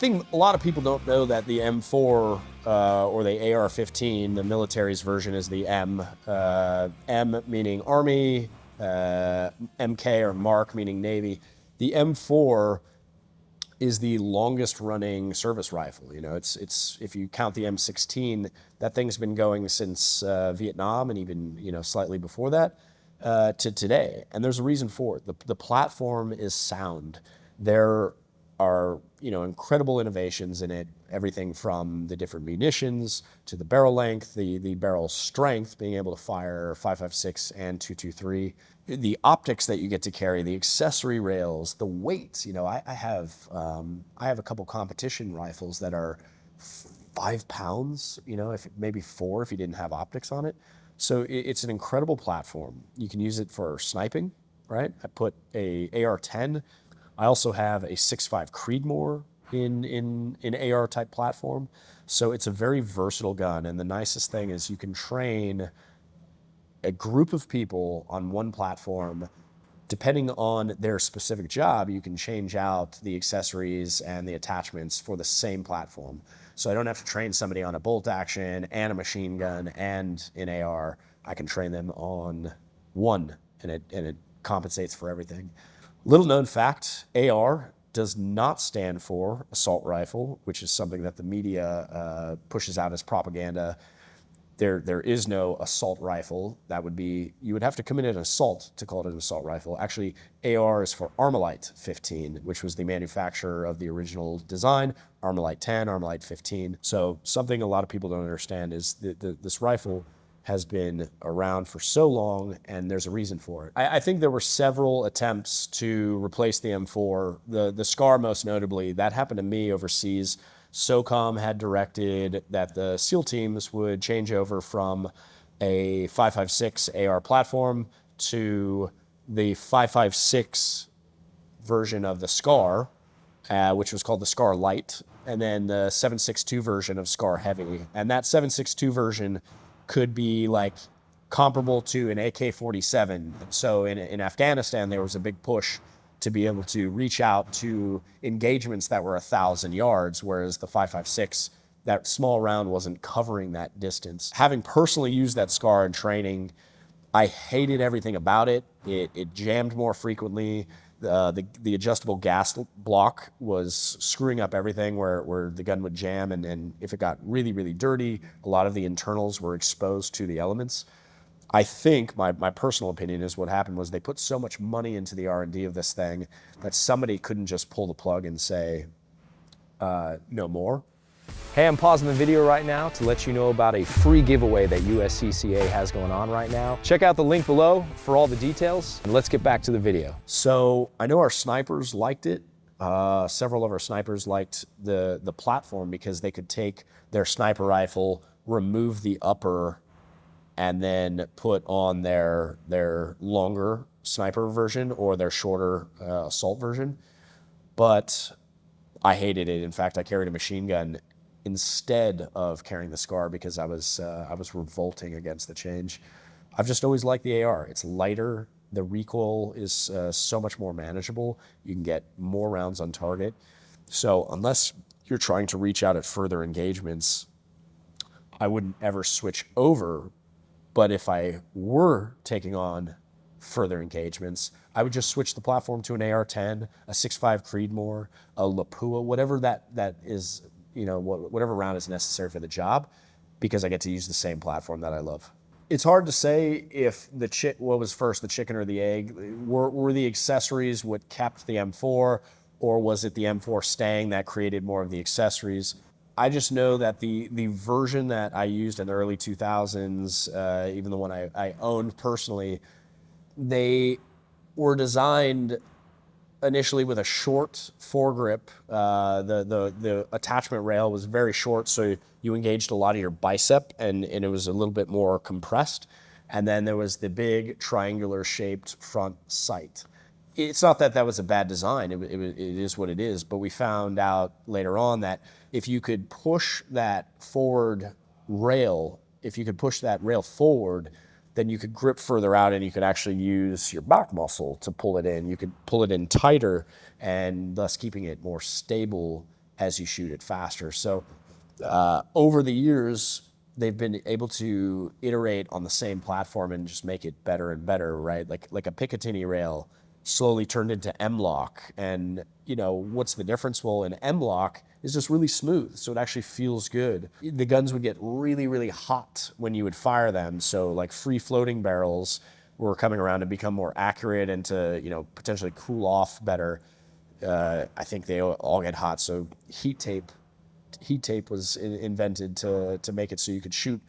think a lot of people don't know that the M4 or the AR-15, the military's version, is the M. M meaning Army, MK or Mark meaning Navy. The M4 is the longest running service rifle. You know, it's if you count the M16, that thing's been going since Vietnam and even, you know, slightly before that to today. And there's a reason for it. The platform is sound. There are, you know, incredible innovations in it. Everything from the different munitions to the barrel length, the barrel strength, being able to fire 5.56 and 223, the optics that you get to carry, the accessory rails, the weight. You know, I have a couple competition rifles that are 5 pounds. You know, if maybe 4 if you didn't have optics on it. So it's an incredible platform. You can use it for sniping, right? I put a AR-10. I also have a 6.5 Creedmoor in AR type platform. So it's a very versatile gun. And the nicest thing is you can train a group of people on one platform. Depending on their specific job, you can change out the accessories and the attachments for the same platform. So I don't have to train somebody on a bolt action and a machine gun and an AR. I can train them on one, and it compensates for everything. Little known fact, AR does not stand for assault rifle, which is something that the media pushes out as propaganda. There is no assault rifle. That would be, you would have to commit an assault to call it an assault rifle. Actually, AR is for Armalite 15, which was the manufacturer of the original design, Armalite 10, Armalite 15. So something a lot of people don't understand is this rifle has been around for so long, and there's a reason for it. I think there were several attempts to replace the M4. The SCAR most notably, that happened to me overseas. SOCOM had directed that the SEAL teams would change over from a 5.56 AR platform to the 5.56 version of the SCAR, which was called the SCAR Light, and then the 7.62 version of SCAR Heavy. And that 7.62 version could be like comparable to an AK-47. So in Afghanistan, there was a big push to be able to reach out to engagements that were 1,000 yards, whereas the 5.56, that small round wasn't covering that distance. Having personally used that SCAR in training, I hated everything about it. It jammed more frequently. The adjustable gas block was screwing up everything where the gun would jam, and if it got really, really dirty, a lot of the internals were exposed to the elements. I think my personal opinion is what happened was they put so much money into the R&D of this thing that somebody couldn't just pull the plug and say, no more. Hey, I'm pausing the video right now to let you know about a free giveaway that USCCA has going on right now. Check out the link below for all the details, and let's get back to the video. So I know our snipers liked it. Several of our snipers liked the platform because they could take their sniper rifle, remove the upper, and then put on their longer sniper version or their shorter assault version. But I hated it. In fact, I carried a machine gun instead of carrying the SCAR because I was revolting against the change. I've just always liked the AR. It's lighter. The recoil is so much more manageable. You can get more rounds on target. So unless you're trying to reach out at further engagements, I wouldn't ever switch over. But if I were taking on further engagements, I would just switch the platform to an AR-10, a 6.5 Creedmoor, a Lapua, whatever that is, you know, whatever round is necessary for the job, because I get to use the same platform that I love. It's hard to say if what was first, the chicken or the egg. Were the accessories what kept the M4, or was it the M4 staying that created more of the accessories? I just know that the version that I used in the early 2000s, even the one I owned personally, they were designed initially with a short foregrip. The attachment rail was very short, so you engaged a lot of your bicep, and it was a little bit more compressed. And then there was the big triangular shaped front sight. It's not that that was a bad design, it is what it is, but we found out later on that if you could push that forward rail, if you could push that rail forward, then you could grip further out and you could actually use your back muscle to pull it in. You could pull it in tighter and thus keeping it more stable as you shoot it faster. So over the years, they've been able to iterate on the same platform and just make it better and better, right? Like a Picatinny rail slowly turned into M-Lock. And what's the difference? Well, an M-Lock is just really smooth, so it actually feels good. The guns would get really, really hot when you would fire them. So like free floating barrels were coming around to become more accurate and to potentially cool off better. I think they all get hot. So heat tape was invented to make it so you could shoot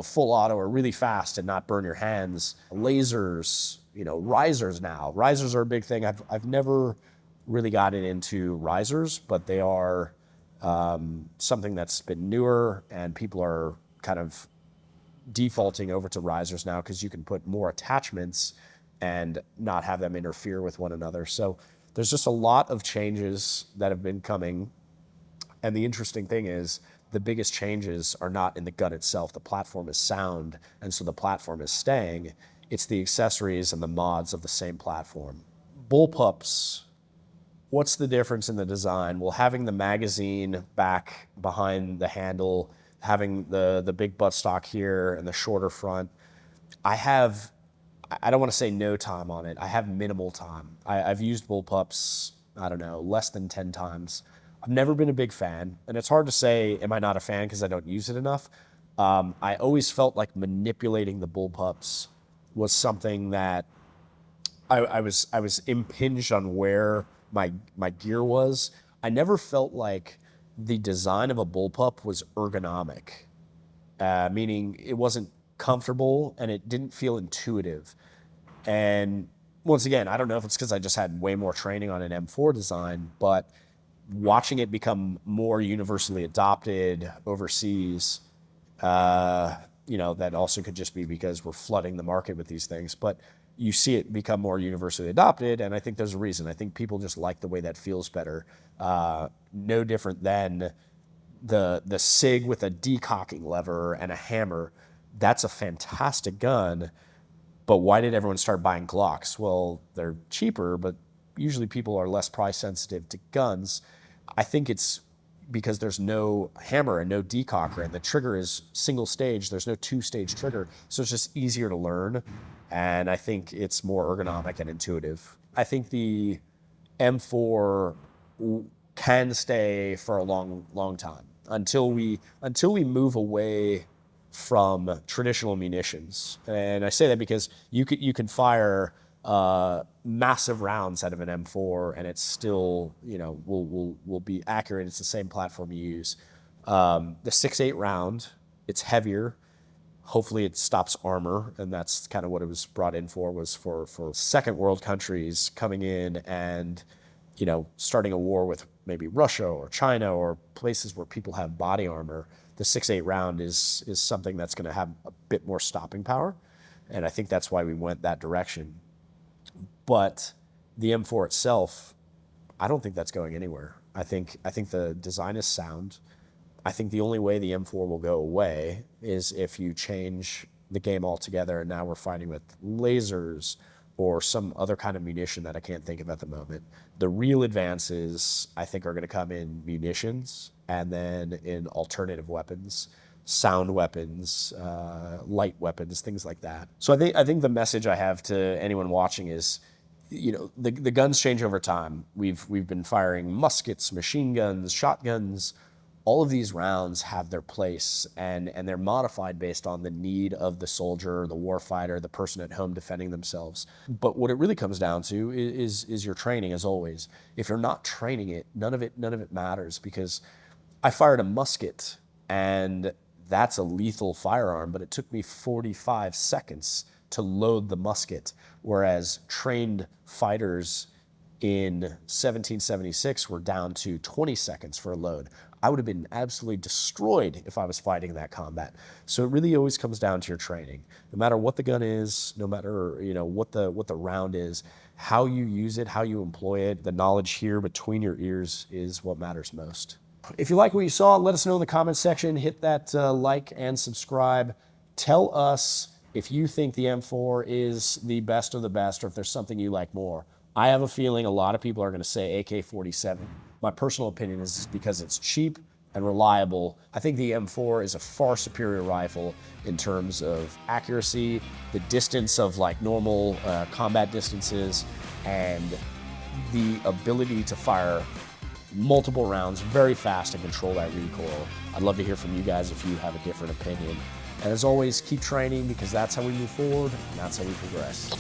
full auto or really fast and not burn your hands. Lasers, risers now. Risers are a big thing. I've never really gotten into risers, but they are something that's been newer, and people are kind of defaulting over to risers now because you can put more attachments and not have them interfere with one another. So there's just a lot of changes that have been coming. And the interesting thing is the biggest changes are not in the gun itself. The platform is sound, and so the platform is staying. It's the accessories and the mods of the same platform. Bullpups, what's the difference in the design? Well, having the magazine back behind the handle, having the big buttstock here and the shorter front. I don't want to say no time on it. I have minimal time. I've used bullpups, I don't know, less than 10 times. I've never been a big fan, and it's hard to say, am I not a fan because I don't use it enough? I always felt like manipulating the bullpups was something that I was impinged on where my gear was. I never felt like the design of a bullpup was ergonomic, meaning it wasn't comfortable and it didn't feel intuitive. And once again, I don't know if it's because I just had way more training on an M4 design, but watching it become more universally adopted overseas, that also could just be because we're flooding the market with these things. But you see it become more universally adopted, and I think there's a reason. I think people just like the way that feels better. No different than the SIG with a decocking lever and a hammer. That's a fantastic gun, but why did everyone start buying Glocks? Well, they're cheaper, but usually people are less price sensitive to guns. I think it's because there's no hammer and no decocker, and the trigger is single stage. There's no two-stage trigger, so it's just easier to learn, and I think it's more ergonomic and intuitive. I think the M4 can stay for a long, long time until we move away from traditional munitions. And I say that because you can fire massive rounds out of an M4 and it's still, will be accurate. It's the same platform you use. The 6.8 round, it's heavier. Hopefully it stops armor, and that's kind of what it was brought in for, was for second world countries coming in and, starting a war with maybe Russia or China or places where people have body armor. The 6.8 round is something that's going to have a bit more stopping power, and I think that's why we went that direction. But the M4 itself, I don't think that's going anywhere. I think the design is sound. I think the only way the M4 will go away is if you change the game altogether, and now we're fighting with lasers or some other kind of munition that I can't think of at the moment. The real advances, I think, are going to come in munitions and then in alternative weapons, sound weapons, light weapons, things like that. So I think the message I have to anyone watching is, the guns change over time. We've been firing muskets, machine guns, shotguns. All of these rounds have their place, and they're modified based on the need of the soldier, the warfighter, the person at home defending themselves. But what it really comes down to is your training, as always. If you're not training it, none of it matters, because I fired a musket, and that's a lethal firearm, but it took me 45 seconds to load the musket, whereas trained fighters in 1776 were down to 20 seconds for a load. I would have been absolutely destroyed if I was fighting that combat. So it really always comes down to your training. No matter what the gun is, no matter what the round is, how you use it, how you employ it, the knowledge here between your ears is what matters most. If you like what you saw, let us know in the comments section. Hit that like and subscribe. Tell us if you think the M4 is the best of the best, or if there's something you like more. I have a feeling a lot of people are going to say AK-47. My personal opinion is because it's cheap and reliable. I think the M4 is a far superior rifle in terms of accuracy, the distance of like normal combat distances, and the ability to fire multiple rounds very fast and control that recoil. I'd love to hear from you guys if you have a different opinion. And as always, keep training, because that's how we move forward and that's how we progress.